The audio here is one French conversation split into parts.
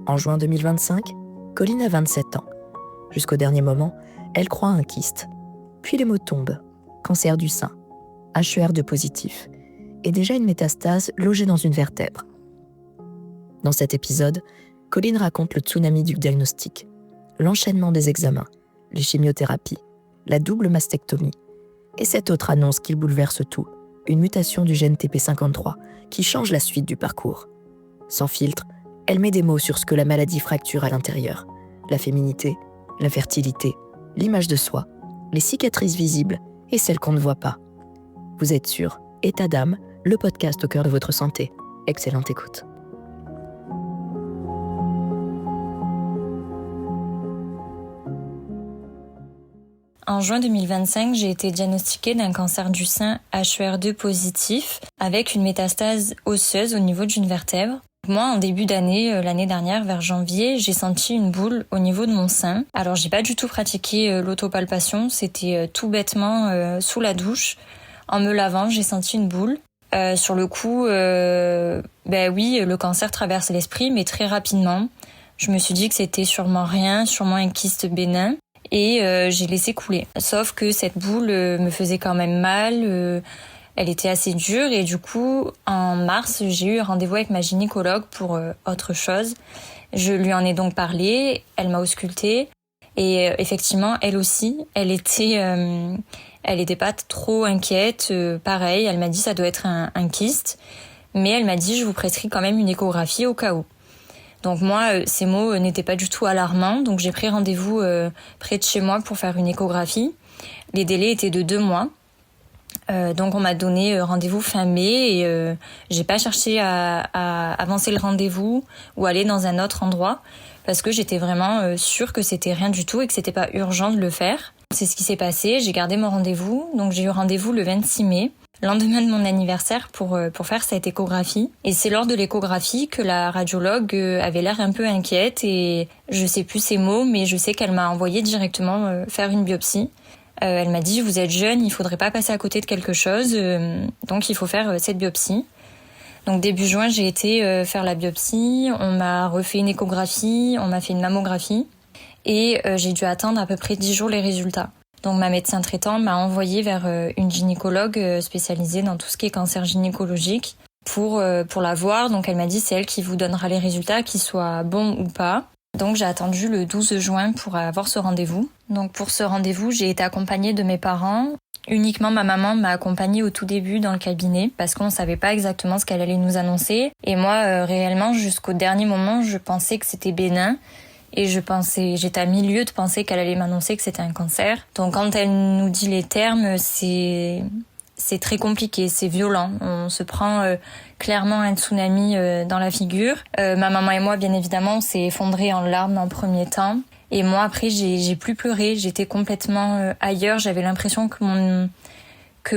En juin 2025, Colline a 27 ans. Jusqu'au dernier moment, elle croit à un kyste. Puis les mots tombent. Cancer du sein, HER2 positif, et déjà une métastase logée dans une vertèbre. Dans cet épisode, Colline raconte le tsunami du diagnostic, l'enchaînement des examens, les chimiothérapies, la double mastectomie, et cette autre annonce qui bouleverse tout, une mutation du gène TP53 qui change la suite du parcours. Sans filtre, elle met des mots sur ce que la maladie fracture à l'intérieur. La féminité, la fertilité, l'image de soi, les cicatrices visibles et celles qu'on ne voit pas. Vous êtes sur État d'âme, le podcast au cœur de votre santé. Excellente écoute. En juin 2025, j'ai été diagnostiquée d'un cancer du sein HER2 positif avec une métastase osseuse au niveau d'une vertèbre. Moi, en début d'année, l'année dernière, vers janvier, j'ai senti une boule au niveau de mon sein. Alors, j'ai pas du tout pratiqué l'autopalpation, c'était tout bêtement sous la douche. En me lavant, j'ai senti une boule. Sur le coup, oui, le cancer traverse l'esprit, mais très rapidement. Je me suis dit que c'était sûrement rien, sûrement un kyste bénin. Et j'ai laissé couler. Sauf que cette boule me faisait quand même mal, elle était assez dure et du coup, en mars, j'ai eu rendez-vous avec ma gynécologue pour autre chose. Je lui en ai donc parlé, elle m'a auscultée et effectivement, elle aussi, elle était pas trop inquiète. Pareil, elle m'a dit ça doit être un kyste, mais elle m'a dit je vous prescris quand même une échographie au cas où. Donc moi, ces mots n'étaient pas du tout alarmants, donc j'ai pris rendez-vous près de chez moi pour faire une échographie. Les délais étaient de 2 mois. Donc on m'a donné rendez-vous fin mai et j'ai pas cherché à avancer le rendez-vous ou aller dans un autre endroit parce que j'étais vraiment sûre que c'était rien du tout et que c'était pas urgent de le faire. C'est ce qui s'est passé, j'ai gardé mon rendez-vous, donc j'ai eu rendez-vous le 26 mai. Lendemain de mon anniversaire pour faire cette échographie. Et c'est lors de l'échographie que la radiologue avait l'air un peu inquiète et je sais plus ses mots, mais je sais qu'elle m'a envoyé directement faire une biopsie. Elle m'a dit, vous êtes jeune, il faudrait pas passer à côté de quelque chose, donc il faut faire cette biopsie. Donc début juin, j'ai été faire la biopsie, on m'a refait une échographie, on m'a fait une mammographie et j'ai dû attendre à peu près 10 jours les résultats. Donc ma médecin traitant m'a envoyée vers une gynécologue spécialisée dans tout ce qui est cancer gynécologique pour la voir. Donc elle m'a dit c'est elle qui vous donnera les résultats, qu'ils soient bons ou pas. Donc j'ai attendu le 12 juin pour avoir ce rendez-vous. Donc pour ce rendez-vous, j'ai été accompagnée de mes parents. Uniquement ma maman m'a accompagnée au tout début dans le cabinet parce qu'on savait pas exactement ce qu'elle allait nous annoncer. Et moi réellement jusqu'au dernier moment, je pensais que c'était bénin. Et j'étais à milieu de penser qu'elle allait m'annoncer que c'était un cancer. Donc quand elle nous dit les termes, c'est très compliqué, c'est violent. On se prend clairement un tsunami dans la figure. Ma maman et moi, bien évidemment, on s'est effondrés en larmes en premier temps. Et moi, après, j'ai plus pleuré. J'étais complètement ailleurs. J'avais l'impression que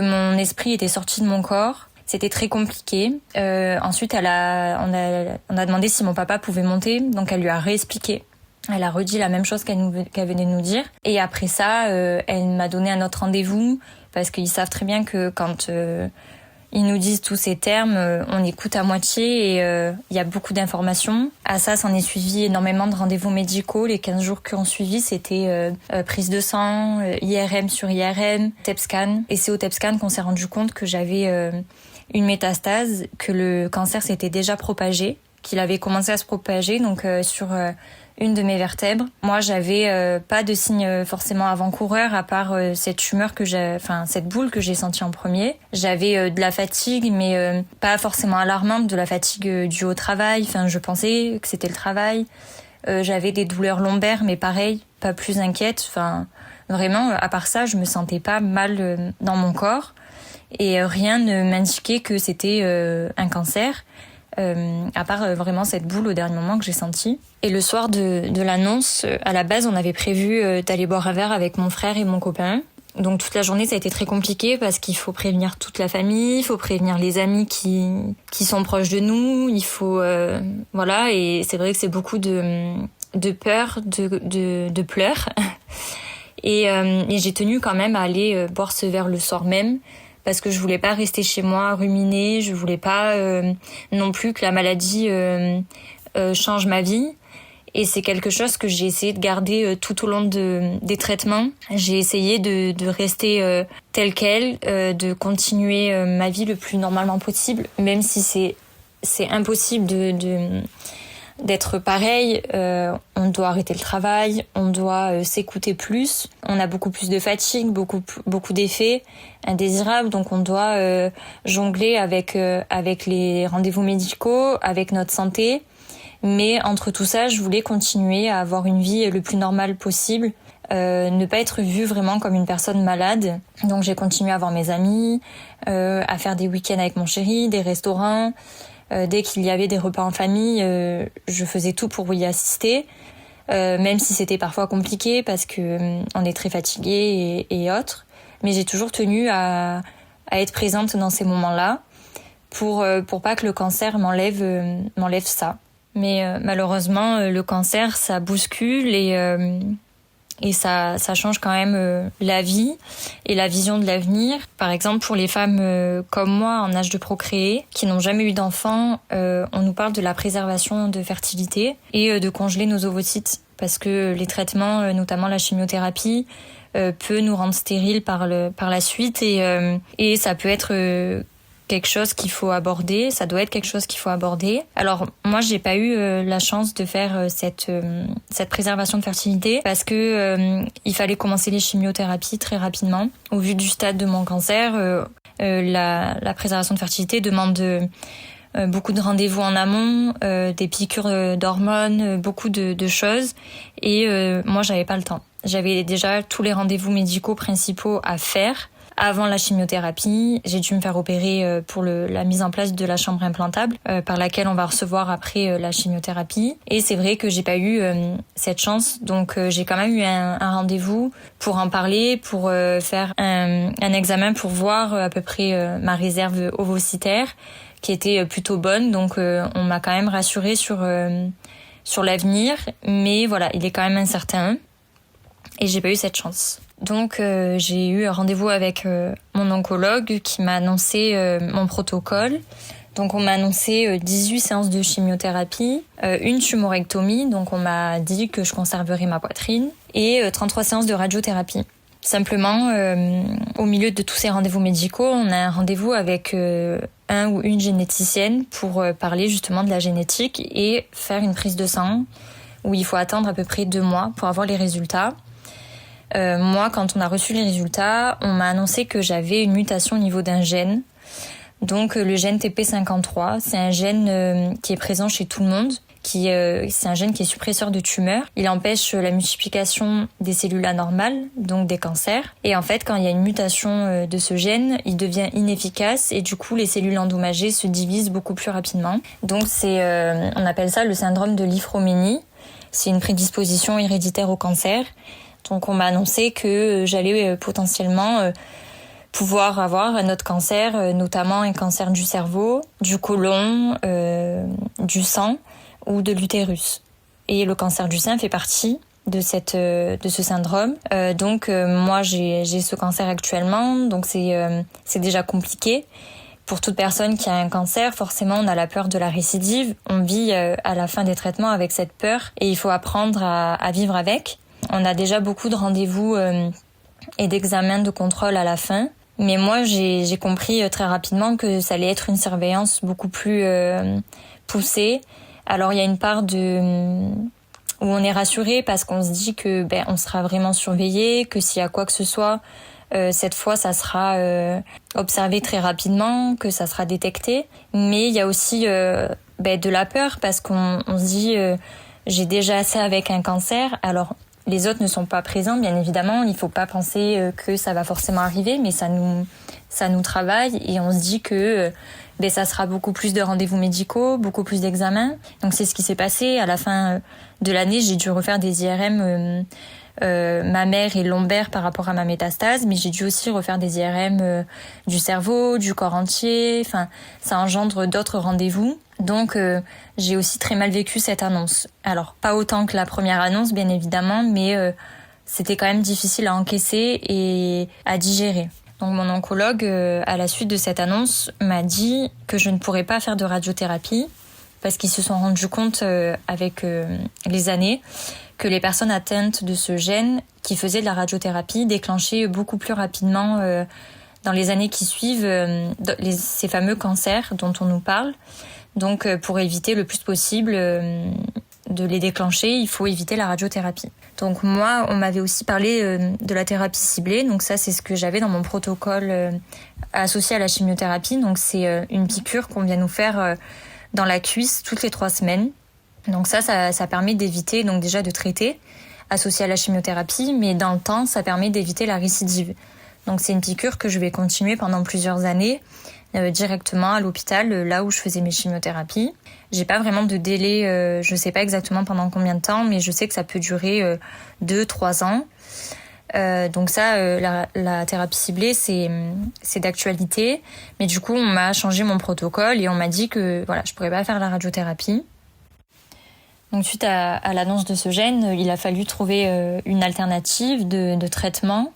mon esprit était sorti de mon corps. C'était très compliqué. Ensuite, on a demandé si mon papa pouvait monter. Donc, elle lui a réexpliqué. Elle a redit la même chose qu'elle venait de nous dire. Et après ça, elle m'a donné un autre rendez-vous parce qu'ils savent très bien que quand ils nous disent tous ces termes, on écoute à moitié et il y a beaucoup d'informations. À ça, s'en est suivi énormément de rendez-vous médicaux. Les 15 jours qui ont suivi, c'était prise de sang, IRM sur IRM, TEP scan. Et c'est au TEP scan qu'on s'est rendu compte que j'avais une métastase, que le cancer s'était déjà propagé, qu'il avait commencé à se propager donc sur une de mes vertèbres. Moi, j'avais pas de signe forcément avant-coureur à part cette boule que j'ai sentie en premier. J'avais de la fatigue, mais pas forcément alarmante, de la fatigue due au travail. Enfin, je pensais que c'était le travail. J'avais des douleurs lombaires, mais pareil, pas plus inquiète. Enfin, vraiment, à part ça, je me sentais pas mal dans mon corps et rien ne m'indiquait que c'était un cancer. À part vraiment cette boule au dernier moment que j'ai sentie. Et le soir de l'annonce, à la base, on avait prévu d'aller boire un verre avec mon frère et mon copain. Donc toute la journée, ça a été très compliqué parce qu'il faut prévenir toute la famille, il faut prévenir les amis qui sont proches de nous, il faut... voilà, et c'est vrai que c'est beaucoup de peur, de pleurs. Et j'ai tenu quand même à aller boire ce verre le soir même, parce que je voulais pas rester chez moi ruminer, je voulais pas non plus que la maladie change ma vie. Et c'est quelque chose que j'ai essayé de garder tout au long des traitements. J'ai essayé de rester telle quelle, de continuer ma vie le plus normalement possible, même si c'est impossible d'être pareil. On doit arrêter le travail, on doit s'écouter plus, on a beaucoup plus de fatigue, beaucoup d'effets indésirables, donc on doit jongler avec les rendez-vous médicaux, avec notre santé. Mais entre tout ça, je voulais continuer à avoir une vie le plus normale possible, ne pas être vue vraiment comme une personne malade. Donc j'ai continué à voir mes amis, à faire des week-ends avec mon chéri, des restaurants. Dès qu'il y avait des repas en famille, je faisais tout pour y assister, même si c'était parfois compliqué parce que on est très fatigué et autres. Mais j'ai toujours tenu à être présente dans ces moments-là pour pas que le cancer m'enlève ça. Mais malheureusement, le cancer, ça bouscule et ça change quand même la vie et la vision de l'avenir. Par exemple, pour les femmes comme moi, en âge de procréer, qui n'ont jamais eu d'enfants, on nous parle de la préservation de fertilité et de congeler nos ovocytes. Parce que les traitements, notamment la chimiothérapie, peut nous rendre stériles par la suite et ça peut être quelque chose qu'il faut aborder, ça doit être quelque chose qu'il faut aborder. Alors moi j'ai pas eu la chance de faire cette préservation de fertilité parce que il fallait commencer les chimiothérapies très rapidement. Au vu du stade de mon cancer, la préservation de fertilité demande beaucoup de rendez-vous en amont, des piqûres d'hormones, beaucoup de choses et moi j'avais pas le temps. J'avais déjà tous les rendez-vous médicaux principaux à faire. Avant la chimiothérapie, j'ai dû me faire opérer pour la mise en place de la chambre implantable par laquelle on va recevoir après la chimiothérapie. Et c'est vrai que j'ai pas eu cette chance, donc j'ai quand même eu un rendez-vous pour en parler, pour faire un examen pour voir à peu près ma réserve ovocytaire qui était plutôt bonne. Donc on m'a quand même rassurée sur l'avenir, mais voilà, il est quand même incertain et j'ai pas eu cette chance. Donc j'ai eu un rendez-vous avec mon oncologue qui m'a annoncé mon protocole. Donc on m'a annoncé 18 séances de chimiothérapie, une tumorectomie, donc on m'a dit que je conserverais ma poitrine, et 33 séances de radiothérapie. Simplement, au milieu de tous ces rendez-vous médicaux, on a un rendez-vous avec un ou une généticienne pour parler justement de la génétique et faire une prise de sang où il faut attendre à peu près 2 mois pour avoir les résultats. Moi, quand on a reçu les résultats, on m'a annoncé que j'avais une mutation au niveau d'un gène. Donc le gène TP53, c'est un gène qui est présent chez tout le monde. C'est un gène qui est suppresseur de tumeurs. Il empêche la multiplication des cellules anormales, donc des cancers. Et en fait, quand il y a une mutation de ce gène, il devient inefficace et du coup, les cellules endommagées se divisent beaucoup plus rapidement. Donc on appelle ça le syndrome de Li-Fraumeni. C'est une prédisposition héréditaire au cancer. Donc on m'a annoncé que j'allais potentiellement pouvoir avoir un autre cancer, notamment un cancer du cerveau, du côlon, du sang ou de l'utérus. Et le cancer du sein fait partie de ce syndrome. Donc moi j'ai ce cancer actuellement, donc c'est déjà compliqué. Pour toute personne qui a un cancer, forcément on a la peur de la récidive. On vit à la fin des traitements avec cette peur et il faut apprendre à vivre avec. On a déjà beaucoup de rendez-vous et d'examens de contrôle à la fin. Mais moi, j'ai compris très rapidement que ça allait être une surveillance beaucoup plus poussée. Alors, il y a une part où on est rassuré parce qu'on se dit que on sera vraiment surveillé, que s'il y a quoi que ce soit, cette fois, ça sera observé très rapidement, que ça sera détecté. Mais il y a aussi de la peur parce qu'on se dit j'ai déjà assez avec un cancer. Alors, les autres ne sont pas présents, bien évidemment. Il ne faut pas penser que ça va forcément arriver, mais ça nous travaille et on se dit que ça sera beaucoup plus de rendez-vous médicaux, beaucoup plus d'examens. Donc c'est ce qui s'est passé. À la fin de l'année, j'ai dû refaire des IRM mammaire et lombaire par rapport à ma métastase, mais j'ai dû aussi refaire des IRM du cerveau, du corps entier. Enfin, ça engendre d'autres rendez-vous. Donc j'ai aussi très mal vécu cette annonce. Alors pas autant que la première annonce bien évidemment, mais c'était quand même difficile à encaisser et à digérer. Donc mon oncologue à la suite de cette annonce m'a dit que je ne pourrais pas faire de radiothérapie parce qu'ils se sont rendus compte avec les années que les personnes atteintes de ce gène qui faisaient de la radiothérapie déclenchaient beaucoup plus rapidement dans les années qui suivent ces fameux cancers dont on nous parle. Donc pour éviter le plus possible de les déclencher, il faut éviter la radiothérapie. Donc moi, on m'avait aussi parlé de la thérapie ciblée. Donc ça, c'est ce que j'avais dans mon protocole associé à la chimiothérapie. Donc c'est une piqûre qu'on vient nous faire dans la cuisse toutes les 3 semaines. Donc ça permet d'éviter, donc déjà de traiter, associé à la chimiothérapie, mais dans le temps, ça permet d'éviter la récidive. Donc c'est une piqûre que je vais continuer pendant plusieurs années, directement à l'hôpital, là où je faisais mes chimiothérapies. J'ai pas vraiment de délai, je sais pas exactement pendant combien de temps, mais je sais que ça peut durer 2-3 ans. Donc ça, la thérapie ciblée, c'est d'actualité. Mais du coup, on m'a changé mon protocole et on m'a dit que voilà, je pourrais pas faire la radiothérapie. Donc suite à l'annonce de ce gène, il a fallu trouver une alternative de traitement,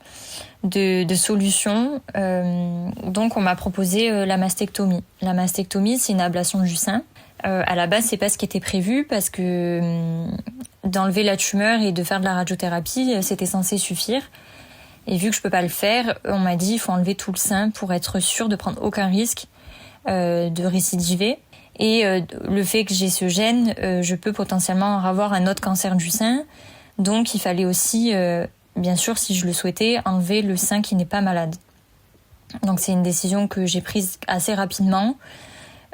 de solution. Donc on m'a proposé la mastectomie. La mastectomie, c'est une ablation du sein. À la base, c'est pas ce qui était prévu parce que d'enlever la tumeur et de faire de la radiothérapie, c'était censé suffire. Et vu que je peux pas le faire, on m'a dit il faut enlever tout le sein pour être sûr de prendre aucun risque de récidiver. Et le fait que j'ai ce gène, je peux potentiellement avoir un autre cancer du sein. Donc il fallait aussi, bien sûr, si je le souhaitais, enlever le sein qui n'est pas malade. Donc c'est une décision que j'ai prise assez rapidement.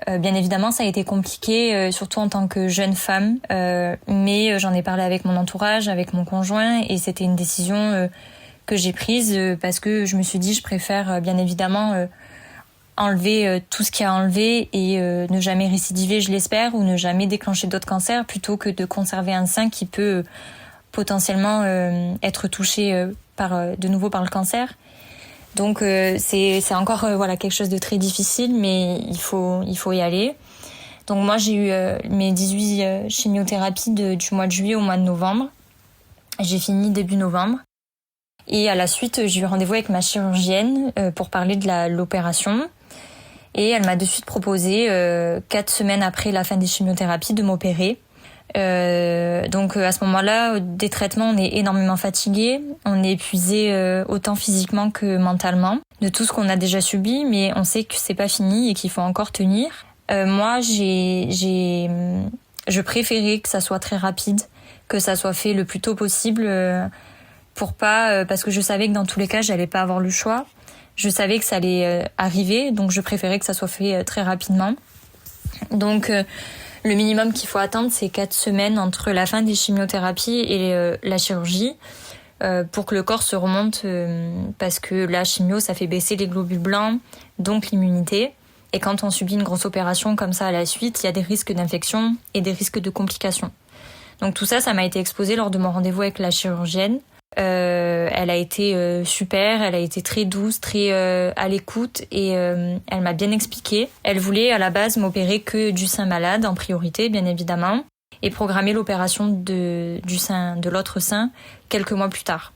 Bien évidemment, ça a été compliqué, surtout en tant que jeune femme. Mais j'en ai parlé avec mon entourage, avec mon conjoint, et c'était une décision que j'ai prise parce que je me suis dit, je préfère bien évidemment enlever tout ce qu'il y a à enlever et ne jamais récidiver, je l'espère, ou ne jamais déclencher d'autres cancers, plutôt que de conserver un sein qui peut potentiellement être touché de nouveau par le cancer. Donc c'est encore voilà quelque chose de très difficile, mais il faut y aller. Donc moi j'ai eu mes 18 chimiothérapies du mois de juillet au mois de novembre. J'ai fini début novembre. Et à la suite, j'ai eu rendez-vous avec ma chirurgienne pour parler de l'opération. Et elle m'a de suite proposé, 4 semaines après la fin des chimiothérapies, de m'opérer. Donc à ce moment-là, des traitements, on est énormément fatigué, on est épuisé autant physiquement que mentalement de tout ce qu'on a déjà subi, mais on sait que c'est pas fini et qu'il faut encore tenir. Moi, je préférais que ça soit très rapide, que ça soit fait le plus tôt possible, parce que je savais que dans tous les cas, j'allais pas avoir le choix. Je savais que ça allait arriver, donc je préférais que ça soit fait très rapidement. Donc le minimum qu'il faut attendre, c'est 4 semaines entre la fin des chimiothérapies et la chirurgie pour que le corps se remonte, parce que la chimio, ça fait baisser les globules blancs, donc l'immunité. Et quand on subit une grosse opération comme ça à la suite, il y a des risques d'infection et des risques de complications. Donc tout ça, ça m'a été exposé lors de mon rendez-vous avec la chirurgienne. Elle a été super, elle a été très douce, très à l'écoute, et elle m'a bien expliqué. Elle voulait à la base m'opérer que du sein malade en priorité, bien évidemment, et programmer l'opération de l'autre sein quelques mois plus tard.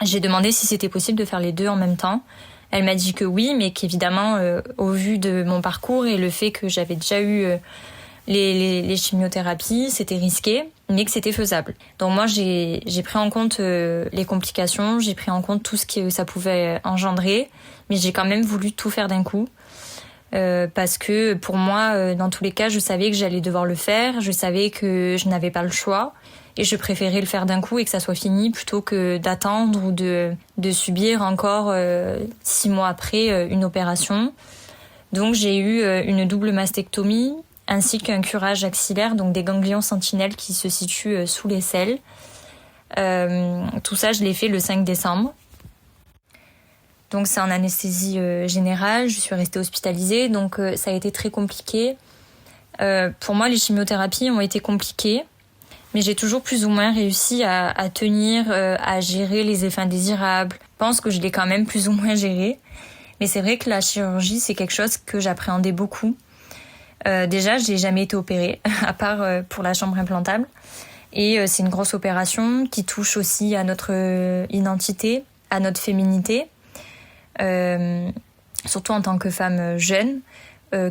J'ai demandé si c'était possible de faire les deux en même temps. Elle m'a dit que oui, mais qu'évidemment, au vu de mon parcours et le fait que j'avais déjà eu les chimiothérapies, c'était risqué, mais que c'était faisable. Donc moi, j'ai pris en compte les complications, j'ai pris en compte tout ce que ça pouvait engendrer, mais j'ai quand même voulu tout faire d'un coup. Parce que pour moi, dans tous les cas, je savais que j'allais devoir le faire, je savais que je n'avais pas le choix, et je préférais le faire d'un coup et que ça soit fini plutôt que d'attendre ou de subir encore 6 mois après une opération. Donc j'ai eu une double mastectomie ainsi qu'un curage axillaire, donc des ganglions sentinelles qui se situent sous l'aisselle. Tout ça, je l'ai fait le 5 décembre. Donc c'est en anesthésie générale, je suis restée hospitalisée, donc ça a été très compliqué. Pour moi, les chimiothérapies ont été compliquées, mais j'ai toujours plus ou moins réussi à tenir, à gérer les effets indésirables. Je pense que je l'ai quand même plus ou moins géré. Mais c'est vrai que la chirurgie, c'est quelque chose que j'appréhendais beaucoup. Déjà, j'ai jamais été opérée, à part pour la chambre implantable. Et c'est une grosse opération qui touche aussi à notre identité, à notre féminité. Surtout en tant que femme jeune.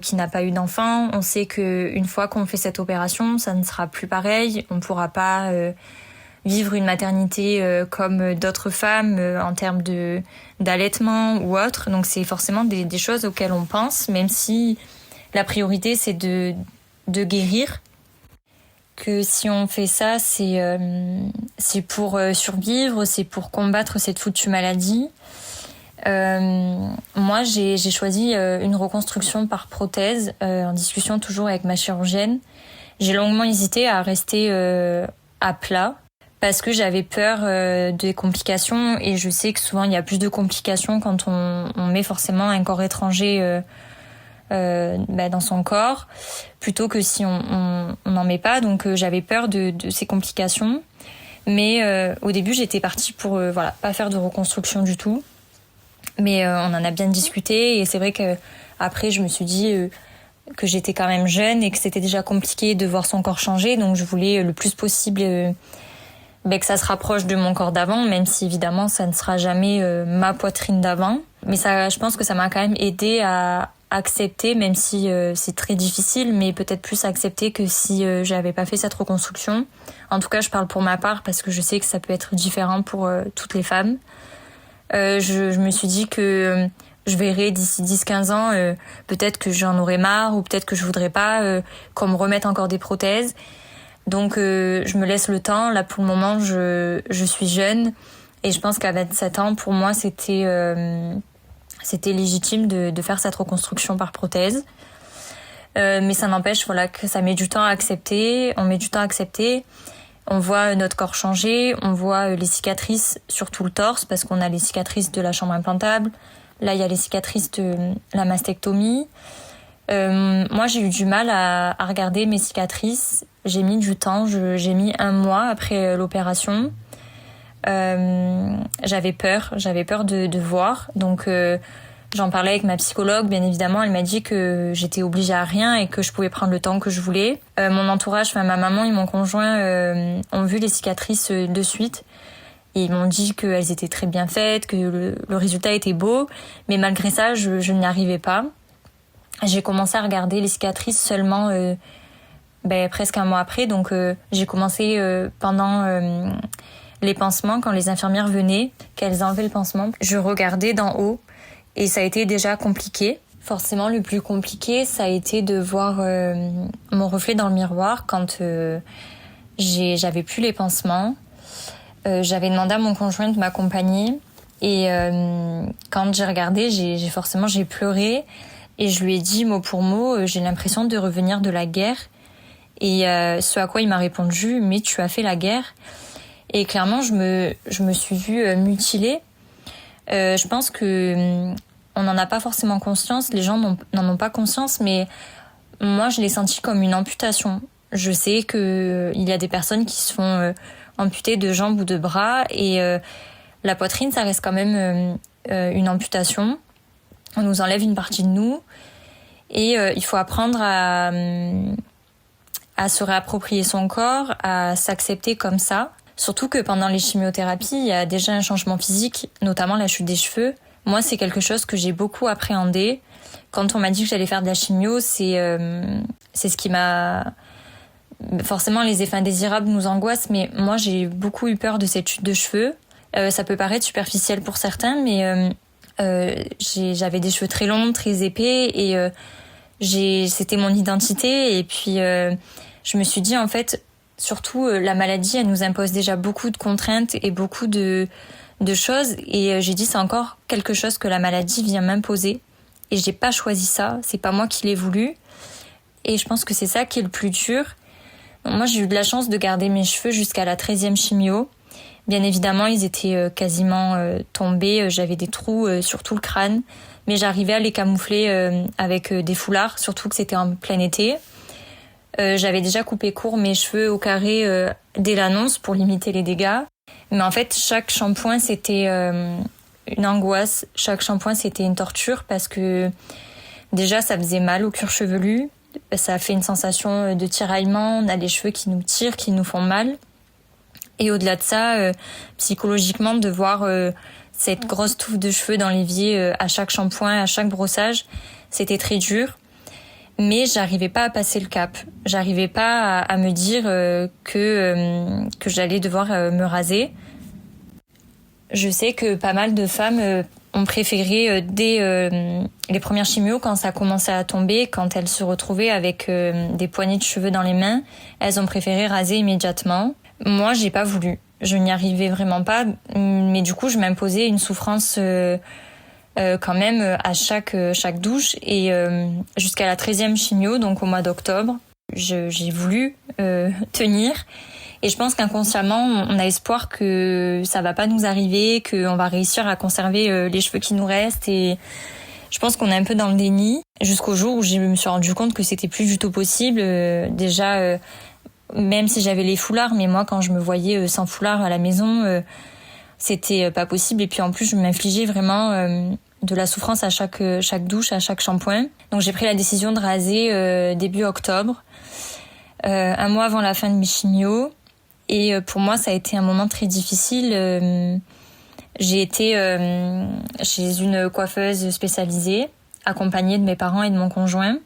qui n'a pas eu d'enfant. On sait qu'une fois qu'on fait cette opération, ça ne sera plus pareil. On ne pourra pas vivre une maternité comme d'autres femmes en termes d'allaitement ou autre. Donc c'est forcément des choses auxquelles on pense, même si la priorité c'est de guérir. Que si on fait ça, c'est pour survivre, c'est pour combattre cette foutue maladie. Moi, j'ai choisi une reconstruction par prothèse, en discussion toujours avec ma chirurgienne. J'ai longuement hésité à rester à plat parce que j'avais peur des complications, et je sais que souvent il y a plus de complications quand on met forcément un corps étranger dans son corps plutôt que si on n'en met pas. Donc j'avais peur de ces complications, mais au début j'étais partie pour pas faire de reconstruction du tout. Mais on en a bien discuté, et c'est vrai que après je me suis dit que j'étais quand même jeune et que c'était déjà compliqué de voir son corps changer, donc je voulais le plus possible que ça se rapproche de mon corps d'avant, même si évidemment ça ne sera jamais ma poitrine d'avant. Mais ça, je pense que ça m'a quand même aidé à accepter, même si c'est très difficile, mais peut-être plus accepter que si j'avais pas fait cette reconstruction. En tout cas, je parle pour ma part parce que je sais que ça peut être différent pour toutes les femmes. Je me suis dit que je verrai d'ici 10-15 ans, peut-être que j'en aurai marre, ou peut-être que je voudrais pas qu'on me remette encore des prothèses. Donc je me laisse le temps. Là pour le moment je suis jeune, et je pense qu'à 27 ans pour moi c'était légitime de faire cette reconstruction par prothèse. Mais ça n'empêche que ça met du temps à accepter. On met du temps à accepter. On voit notre corps changer, on voit les cicatrices sur tout le torse, parce qu'on a les cicatrices de la chambre implantable. Là, il y a les cicatrices de la mastectomie. Moi, j'ai eu du mal à regarder mes cicatrices. J'ai mis du temps, j'ai mis 1 mois après l'opération. J'avais peur de voir. Donc, j'en parlais avec ma psychologue, bien évidemment. Elle m'a dit que j'étais obligée à rien et que je pouvais prendre le temps que je voulais. Mon entourage, ma maman et mon conjoint ont vu les cicatrices de suite. Et ils m'ont dit qu'elles étaient très bien faites, que le résultat était beau. Mais malgré ça, je n'y arrivais pas. J'ai commencé à regarder les cicatrices seulement presque 1 mois après. Donc j'ai commencé pendant les pansements, quand les infirmières venaient, qu'elles enlevaient le pansement. Je regardais d'en haut. Et ça a été déjà compliqué. Forcément, le plus compliqué, ça a été de voir mon reflet dans le miroir quand j'avais plus les pansements. J'avais demandé à mon conjoint de m'accompagner. Et quand j'ai regardé, j'ai pleuré. Et je lui ai dit mot pour mot, j'ai l'impression de revenir de la guerre. Et ce à quoi il m'a répondu, mais tu as fait la guerre. Et clairement, je me suis vue mutilée. Je pense que on n'en a pas forcément conscience, les gens n'en ont pas conscience, mais moi je l'ai senti comme une amputation. Je sais que il y a des personnes qui se font amputer de jambes ou de bras, et la poitrine ça reste quand même une amputation. On nous enlève une partie de nous, et il faut apprendre à se réapproprier son corps, à s'accepter comme ça. Surtout que pendant les chimiothérapies, il y a déjà un changement physique, notamment la chute des cheveux. Moi, c'est quelque chose que j'ai beaucoup appréhendé. Quand on m'a dit que j'allais faire de la chimio, c'est ce qui m'a... Forcément, les effets indésirables nous angoissent, mais moi, j'ai beaucoup eu peur de cette chute de cheveux. Ça peut paraître superficiel pour certains, mais j'avais des cheveux très longs, très épais, et c'était mon identité. Et puis, je me suis dit, en fait... Surtout, la maladie, elle nous impose déjà beaucoup de contraintes et beaucoup de choses. Et j'ai dit, c'est encore quelque chose que la maladie vient m'imposer. Et j'ai pas choisi ça. C'est pas moi qui l'ai voulu. Et je pense que c'est ça qui est le plus dur. Moi, j'ai eu de la chance de garder mes cheveux jusqu'à la 13e chimio. Bien évidemment, ils étaient quasiment tombés. J'avais des trous sur tout le crâne. Mais j'arrivais à les camoufler avec des foulards, surtout que c'était en plein été. J'avais déjà coupé court mes cheveux au carré dès l'annonce pour limiter les dégâts. Mais en fait, chaque shampoing, c'était une angoisse. Chaque shampoing, c'était une torture parce que déjà, ça faisait mal au cuir chevelu. Ça fait une sensation de tiraillement. On a les cheveux qui nous tirent, qui nous font mal. Et au-delà de ça, psychologiquement, de voir cette grosse touffe de cheveux dans l'évier à chaque shampoing, à chaque brossage, c'était très dur. mais j'arrivais pas à passer le cap. J'arrivais pas à me dire que j'allais devoir me raser. Je sais que pas mal de femmes ont préféré dès les premières chimios, quand ça commençait à tomber, quand elles se retrouvaient avec des poignées de cheveux dans les mains, elles ont préféré raser immédiatement. Moi, j'ai pas voulu. Je n'y arrivais vraiment pas, mais du coup, je m'imposais une souffrance quand même à chaque douche. Et jusqu'à la 13e chimio, donc au mois d'octobre, j'ai voulu tenir. Et je pense qu'inconsciemment, on a espoir que ça va pas nous arriver, qu'on va réussir à conserver les cheveux qui nous restent. Et je pense qu'on est un peu dans le déni, jusqu'au jour où je me suis rendu compte que c'était plus du tout possible. Déjà, même si j'avais les foulards, mais moi, quand je me voyais sans foulard à la maison, c'était pas possible. Et puis en plus, je m'infligeais vraiment de la souffrance à chaque douche, à chaque shampoing. Donc j'ai pris la décision de raser début octobre, un mois avant la fin de mes chimios. Et pour moi, ça a été un moment très difficile. J'ai été chez une coiffeuse spécialisée, accompagnée de mes parents et de mon conjoint.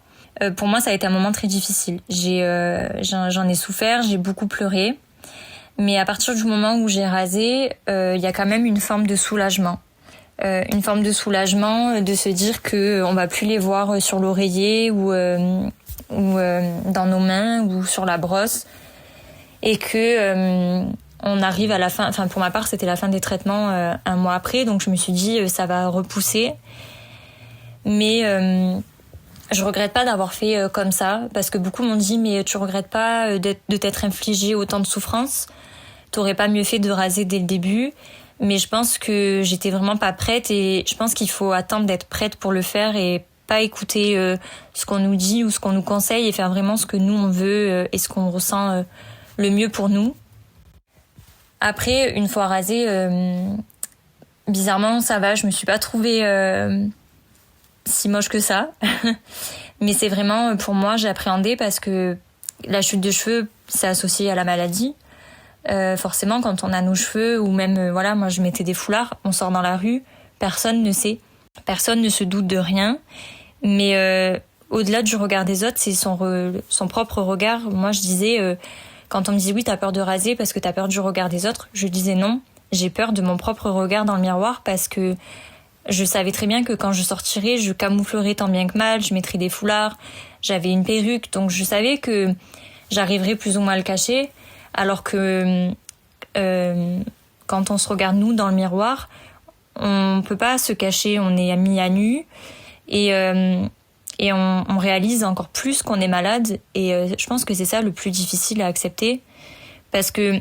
Pour moi, ça a été un moment très difficile. J'en ai souffert, j'ai beaucoup pleuré. Mais à partir du moment où j'ai rasé, il y a quand même une forme de soulagement. Une forme de soulagement de se dire que on va plus les voir sur l'oreiller ou dans nos mains ou sur la brosse. Et que on arrive à la fin, enfin pour ma part c'était la fin des traitements un mois après, donc je me suis dit ça va repousser, mais je regrette pas d'avoir fait comme ça, parce que beaucoup m'ont dit mais tu regrettes pas de t'être infligé autant de souffrance, t'aurais pas mieux fait de raser dès le début. Mais je pense que j'étais vraiment pas prête, et je pense qu'il faut attendre d'être prête pour le faire et pas écouter ce qu'on nous dit ou ce qu'on nous conseille, et faire vraiment ce que nous on veut et ce qu'on ressent le mieux pour nous. Après, une fois rasée, bizarrement, ça va, je me suis pas trouvée si moche que ça. Mais c'est vraiment, pour moi, j'ai appréhendé parce que la chute de cheveux, c'est associé à la maladie. Forcément, quand on a nos cheveux, ou même, voilà, moi je mettais des foulards, on sort dans la rue, personne ne sait. Personne ne se doute de rien. Mais au-delà du regard des autres, c'est son propre regard. Moi, je disais... Quand on me disait oui, t'as peur de raser parce que t'as peur du regard des autres, je disais non, j'ai peur de mon propre regard dans le miroir, parce que je savais très bien que quand je sortirais, je camouflerais tant bien que mal, je mettrais des foulards, j'avais une perruque, donc je savais que j'arriverais plus ou moins à le cacher, alors que quand on se regarde nous dans le miroir, on peut pas se cacher, on est mis à nu, et on réalise encore plus qu'on est malade. Et je pense que c'est ça le plus difficile à accepter, parce que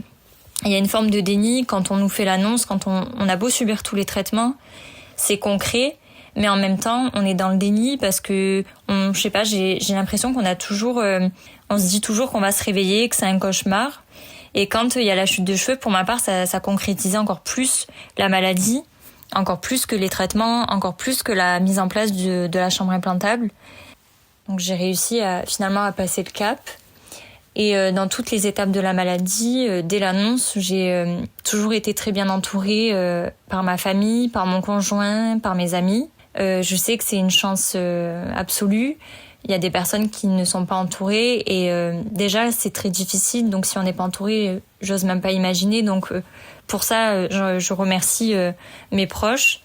il y a une forme de déni quand on nous fait l'annonce, quand on a beau subir tous les traitements, c'est concret, mais en même temps on est dans le déni parce que je sais pas, j'ai l'impression qu'on a toujours, on se dit toujours qu'on va se réveiller, que c'est un cauchemar. Et quand il y a la chute de cheveux, pour ma part, ça concrétisait encore plus la maladie, encore plus que les traitements, encore plus que la mise en place de la chambre implantable. Donc j'ai réussi finalement à passer le cap. Et dans toutes les étapes de la maladie, dès l'annonce, j'ai toujours été très bien entourée par ma famille, par mon conjoint, par mes amis. Je sais que c'est une chance absolue. Il y a des personnes qui ne sont pas entourées, et déjà c'est très difficile. Donc si on n'est pas entouré, j'ose même pas imaginer. Donc pour ça, je remercie mes proches.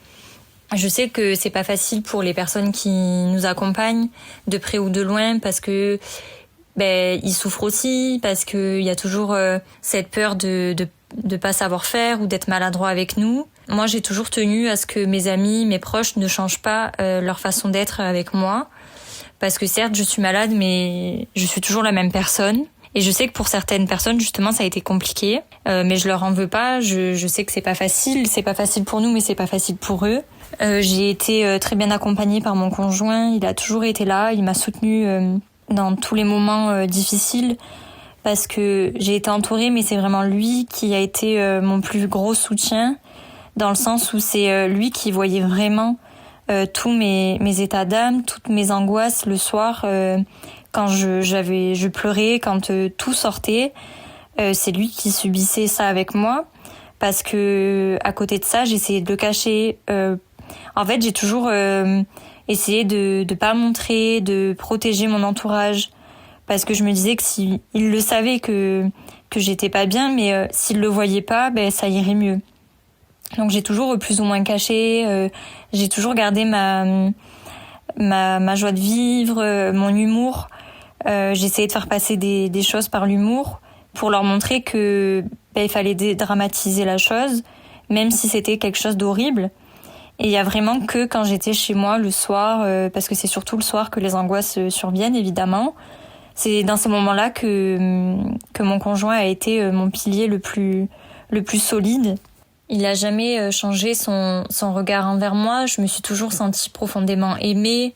Je sais que c'est pas facile pour les personnes qui nous accompagnent, de près ou de loin, parce que ils souffrent aussi, parce qu'il y a toujours cette peur de pas savoir faire ou d'être maladroit avec nous. Moi, j'ai toujours tenu à ce que mes amis, mes proches ne changent pas leur façon d'être avec moi, parce que certes, je suis malade, mais je suis toujours la même personne. Et je sais que pour certaines personnes, justement, ça a été compliqué, mais je leur en veux pas. Je sais que c'est pas facile pour nous, mais c'est pas facile pour eux. J'ai été très bien accompagnée par mon conjoint. Il a toujours été là, il m'a soutenue dans tous les moments difficiles, parce que j'ai été entourée, mais c'est vraiment lui qui a été mon plus gros soutien, dans le sens où c'est lui qui voyait vraiment tous mes états d'âme, toutes mes angoisses le soir, quand je pleurais, quand tout sortait. C'est lui qui subissait ça avec moi, parce que à côté de ça, j'essayais de le cacher. En fait, j'ai toujours essayer de pas montrer, de protéger mon entourage, parce que je me disais que si il le savait que j'étais pas bien, mais s'il le voyait pas, ça irait mieux. Donc j'ai toujours plus ou moins caché, j'ai toujours gardé ma joie de vivre, mon humour. J'ai essayé de faire passer des choses par l'humour pour leur montrer que il fallait dédramatiser la chose, même si c'était quelque chose d'horrible. Et il y a vraiment que quand j'étais chez moi le soir, parce que c'est surtout le soir que les angoisses surviennent évidemment, c'est dans ces moments-là que mon conjoint a été mon pilier le plus solide. Il n'a jamais changé son regard envers moi. Je me suis toujours sentie profondément aimée,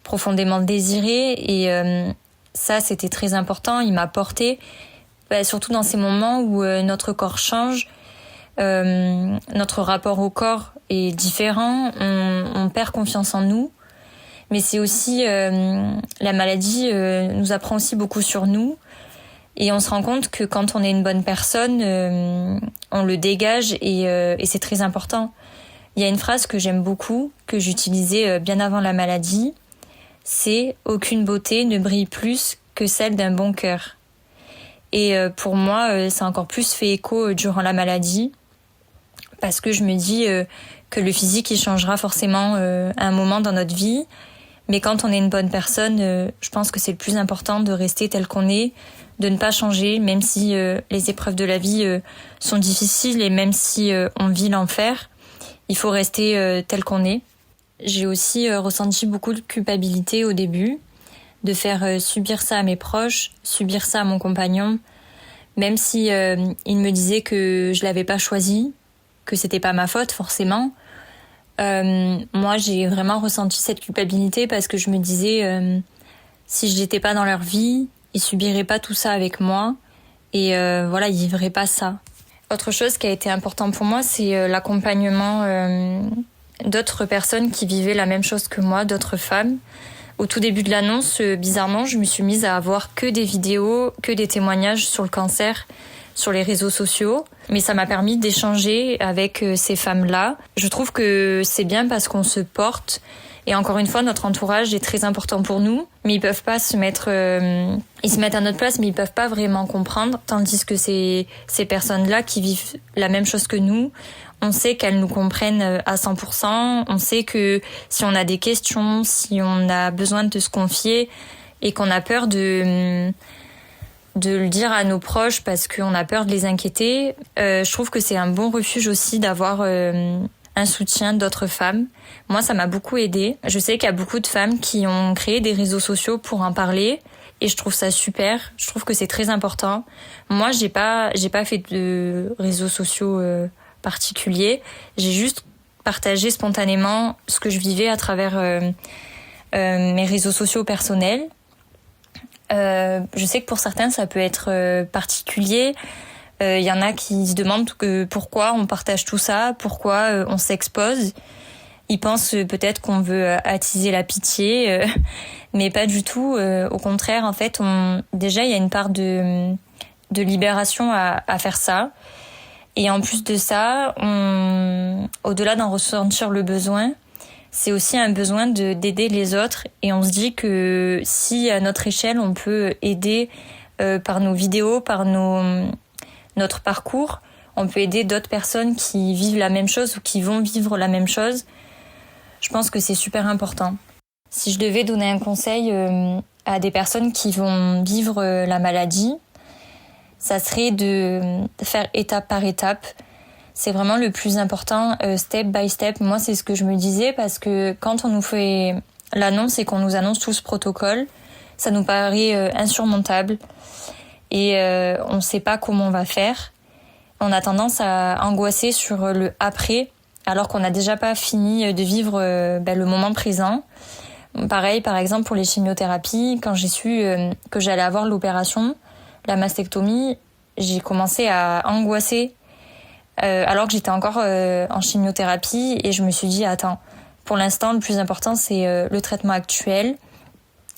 profondément désirée. Et ça, c'était très important. Il m'a portée, surtout dans ces moments où notre corps change, notre rapport au corps est différent, on perd confiance en nous. Mais c'est aussi, la maladie nous apprend aussi beaucoup sur nous. Et on se rend compte que quand on est une bonne personne, on le dégage et c'est très important. Il y a une phrase que j'aime beaucoup, que j'utilisais bien avant la maladie, c'est « Aucune beauté ne brille plus que celle d'un bon cœur ». Et pour moi, ça a encore plus fait écho durant la maladie, parce que je me dis que le physique, il changera forcément à un moment dans notre vie. Mais quand on est une bonne personne, je pense que c'est le plus important de rester tel qu'on est, de ne pas changer, même si les épreuves de la vie sont difficiles et même si on vit l'enfer, il faut rester tel qu'on est. J'ai aussi ressenti beaucoup de culpabilité au début, de faire subir ça à mes proches, subir ça à mon compagnon, même si il me disait que je l'avais pas choisi, que c'était pas ma faute forcément. Moi, j'ai vraiment ressenti cette culpabilité parce que je me disais si je n'étais pas dans leur vie, ils subiraient pas tout ça avec moi et voilà, ils vivraient pas ça. Autre chose qui a été important pour moi, c'est l'accompagnement d'autres personnes qui vivaient la même chose que moi, d'autres femmes. Au tout début de l'annonce, bizarrement, je me suis mise à avoir que des vidéos, que des témoignages sur le cancer sur les réseaux sociaux, mais ça m'a permis d'échanger avec ces femmes-là. Je trouve que c'est bien parce qu'on se porte. Et encore une fois, notre entourage est très important pour nous, mais ils peuvent pas se mettre, ils se mettent à notre place, mais ils peuvent pas vraiment comprendre, tandis que ces personnes-là qui vivent la même chose que nous, on sait qu'elles nous comprennent à 100%, on sait que si on a des questions, si on a besoin de se confier et qu'on a peur de le dire à nos proches parce qu'on a peur de les inquiéter, je trouve que c'est un bon refuge aussi d'avoir un soutien d'autres femmes. Moi, ça m'a beaucoup aidée. Je sais qu'il y a beaucoup de femmes qui ont créé des réseaux sociaux pour en parler et je trouve ça super. Je trouve que c'est très important. Moi, j'ai pas fait de réseaux sociaux particuliers. J'ai juste partagé spontanément ce que je vivais à travers mes réseaux sociaux personnels. Je sais que pour certains, ça peut être particulier. Il y en a qui se demandent pourquoi on partage tout ça, pourquoi on s'expose. Ils pensent peut-être qu'on veut attiser la pitié, mais pas du tout. Au contraire, en fait, déjà il y a une part de libération à faire ça. Et en plus de ça, au-delà d'en ressentir le besoin, c'est aussi un besoin d'aider les autres. Et on se dit que si à notre échelle, on peut aider par nos vidéos, par notre parcours, on peut aider d'autres personnes qui vivent la même chose ou qui vont vivre la même chose. Je pense que c'est super important. Si je devais donner un conseil à des personnes qui vont vivre la maladie, ça serait de faire étape par étape. C'est vraiment le plus important, step by step. Moi, c'est ce que je me disais parce que quand on nous fait l'annonce et qu'on nous annonce tout ce protocole, ça nous paraît insurmontable et on ne sait pas comment on va faire. On a tendance à angoisser sur le après, alors qu'on n'a déjà pas fini de vivre le moment présent. Pareil, par exemple, pour les chimiothérapies, quand j'ai su que j'allais avoir l'opération, la mastectomie, j'ai commencé à angoisser alors que j'étais encore en chimiothérapie et je me suis dit, attends, pour l'instant, le plus important, c'est le traitement actuel.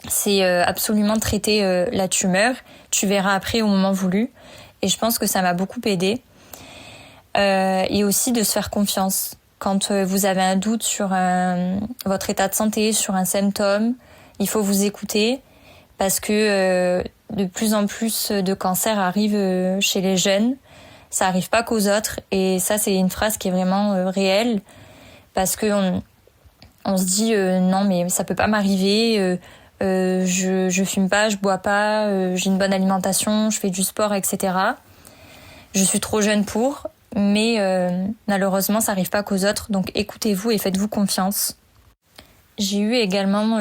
C'est absolument traiter la tumeur. Tu verras après au moment voulu. Et je pense que ça m'a beaucoup aidée. Et aussi de se faire confiance. Quand vous avez un doute sur votre état de santé, sur un symptôme, il faut vous écouter parce que de plus en plus de cancers arrivent chez les jeunes. Ça arrive pas qu'aux autres et ça c'est une phrase qui est vraiment réelle parce que on se dit non mais ça peut pas m'arriver, je fume pas, je bois pas, j'ai une bonne alimentation, je fais du sport, etc. Je suis trop jeune pour, mais malheureusement ça arrive pas qu'aux autres, donc écoutez-vous et faites-vous confiance. J'ai eu également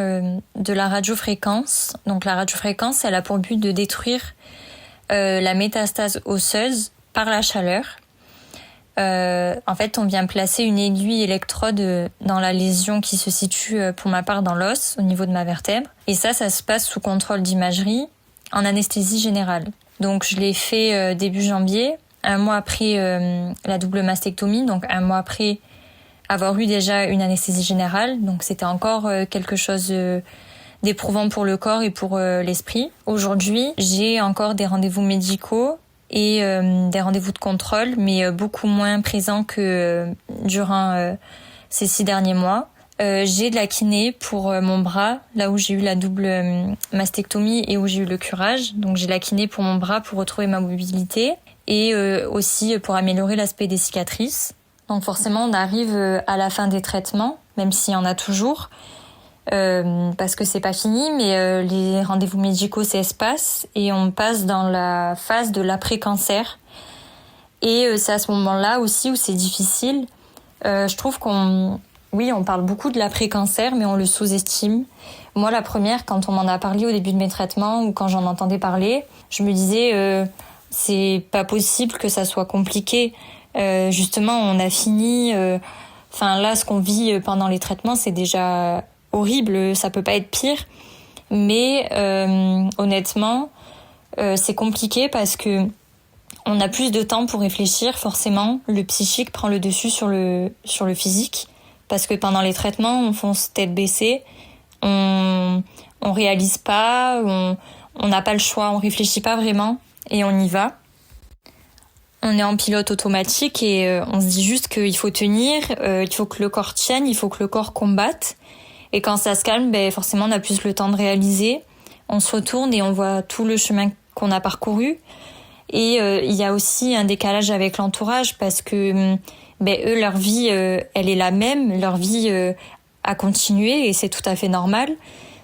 de la radiofréquence. Donc la radiofréquence, elle a pour but de détruire la métastase osseuse par la chaleur. En fait, on vient placer une aiguille électrode dans la lésion qui se situe, pour ma part, dans l'os, au niveau de ma vertèbre. Et ça se passe sous contrôle d'imagerie, en anesthésie générale. Donc, je l'ai fait début janvier, un mois après la double mastectomie, donc un mois après avoir eu déjà une anesthésie générale. Donc, c'était encore quelque chose d'éprouvant pour le corps et pour l'esprit. Aujourd'hui, j'ai encore des rendez-vous médicaux et des rendez-vous de contrôle, mais beaucoup moins présents que durant ces 6 derniers mois. J'ai de la kiné pour mon bras, là où j'ai eu la double mastectomie et où j'ai eu le curage. Donc j'ai la kiné pour mon bras pour retrouver ma mobilité et aussi pour améliorer l'aspect des cicatrices. Donc forcément, on arrive à la fin des traitements, même s'il y en a toujours. Parce que c'est pas fini, mais les rendez-vous médicaux s'espacent et on passe dans la phase de l'après-cancer. Et c'est à ce moment-là aussi où c'est difficile. Je trouve on parle beaucoup de l'après-cancer, mais on le sous-estime. Moi, la première, quand on m'en a parlé au début de mes traitements ou quand j'en entendais parler, je me disais c'est pas possible que ça soit compliqué. Justement, on a fini. Là, ce qu'on vit pendant les traitements, c'est déjà horrible, ça peut pas être pire, mais honnêtement c'est compliqué parce que on a plus de temps pour réfléchir. Forcément, le psychique prend le dessus sur le physique parce que pendant les traitements on fonce tête baissée, on réalise pas, on n'a pas le choix, on réfléchit pas vraiment et on y va. On est en pilote automatique et on se dit juste qu'il faut tenir, il faut que le corps tienne, il faut que le corps combatte. Et quand ça se calme, forcément, on a plus le temps de réaliser. On se retourne et on voit tout le chemin qu'on a parcouru. Et il y a aussi un décalage avec l'entourage parce que eux, leur vie, elle est la même. Leur vie a continué et c'est tout à fait normal.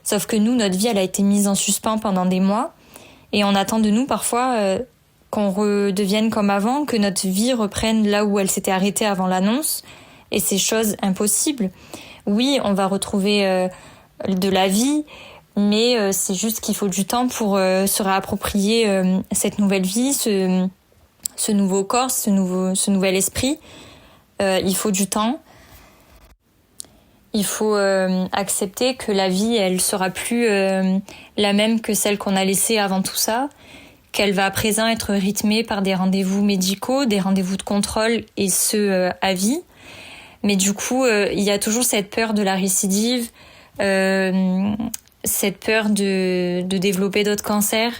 Sauf que nous, notre vie, elle a été mise en suspens pendant des mois. Et on attend de nous parfois qu'on redevienne comme avant, que notre vie reprenne là où elle s'était arrêtée avant l'annonce. Et c'est chose impossible. Oui, on va retrouver de la vie, mais c'est juste qu'il faut du temps pour se réapproprier cette nouvelle vie, ce nouveau corps, ce nouvel esprit. Il faut du temps. Il faut accepter que la vie, elle sera plus la même que celle qu'on a laissée avant tout ça, qu'elle va à présent être rythmée par des rendez-vous médicaux, des rendez-vous de contrôle et ce à vie. Mais du coup, il y a toujours cette peur de la récidive, cette peur de développer d'autres cancers.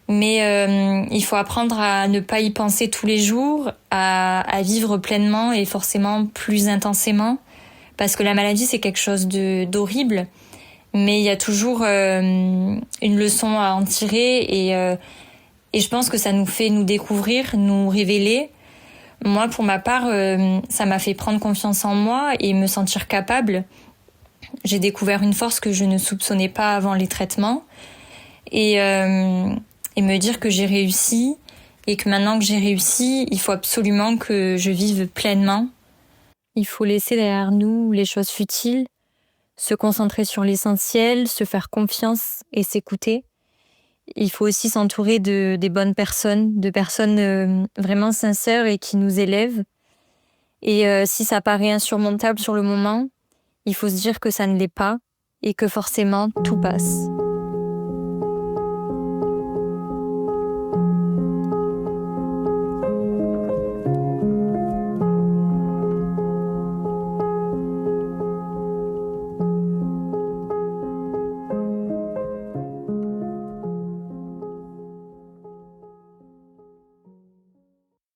Mais il faut apprendre à ne pas y penser tous les jours, à vivre pleinement et forcément plus intensément. Parce que la maladie, c'est quelque chose d'horrible. Mais il y a toujours une leçon à en tirer et je pense que ça nous fait nous découvrir, nous révéler. Moi, pour ma part, ça m'a fait prendre confiance en moi et me sentir capable. J'ai découvert une force que je ne soupçonnais pas avant les traitements et me dire que j'ai réussi et que maintenant que j'ai réussi, il faut absolument que je vive pleinement. Il faut laisser derrière nous les choses futiles, se concentrer sur l'essentiel, se faire confiance et s'écouter. Il faut aussi s'entourer des bonnes personnes, de personnes vraiment sincères et qui nous élèvent. Et si ça paraît insurmontable sur le moment, il faut se dire que ça ne l'est pas et que forcément tout passe.